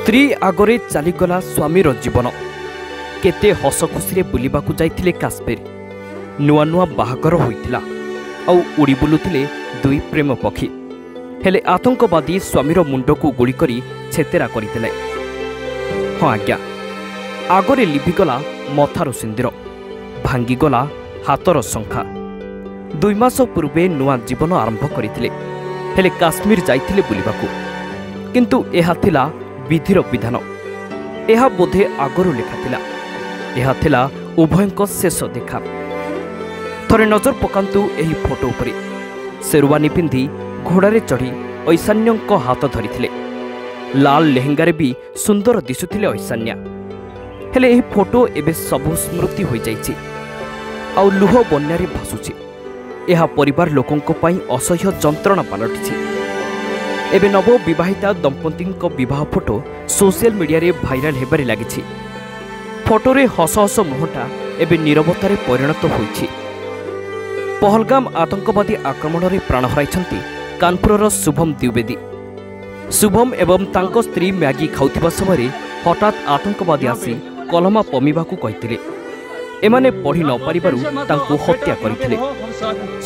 स्त्री आगरे चलीगला स्वामीर जीवन केते हस खुशी बुलवाक जाइथिले काश्मीर नुआ नुआ बाहागर होइथिला आउ उड़ी बुलुथिले दुई प्रेम पक्षी हेले आतंकवादी स्वामीर मुंड को गुली करी छेतेरा करथिले। हाँ आज्ञा आगरे लिभिगला मथार सिंदूर भांगीगला हातर शंखा 2 मास पूर्वे नुआ जीवन आरंभ करथिले हेले काश्मीर जाइथिले बुलिबाकू किंतु एहा थिला विधिर विधान एहा बोधे आगरू लेखा थिला एहा थिला उभयंक शेष देखा। थरे नजर पकांतु एही फोटो उपरे शेरवानी पिंधि घोड़ारे चढ़ी ऐशान्यंक हाथ धरिथिले लाल लेहेंगारे भी सुंदर दिसुथिले ऐशान्या हेले एही फोटो एबे सबु स्मृति होई जाइछि आउ लुह बन्यारे भासुछि एहा परिवार लोकंक पई असह्य जंत्रणा पालटिछि। एबे नव विवाहिता दंपति विवाह फोटो सोशल मीडिया रे भाइराल हेबारे लागिछि। फोटोरे हस हस मुहटा एबे नीरवतारे परिणत होइछि। पहलगाम आतंकवादी आक्रमण रे प्राण हराइछन्ति कानपुरर शुभम द्विवेदी। शुभम एवं तांको स्त्री मैगी खाउथिबा समय हठात आतंकवादी आसी कलमा पमिबाकू कहिथिले एमाने पढ़ी न पारिबारु तांको हत्या करिथिले।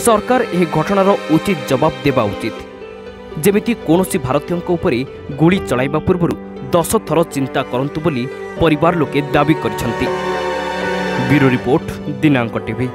सरकार एही घटनार उचित जवाब देबा उचित जेमिति कोनोसी भारतीयंक उपरे गुली चलाइबा पूर्वरु 10 थर चिंता करंतु बोली परिवार लोके दाबी करिसंती। ब्यूरो रिपोर्ट दिनांक टीवी।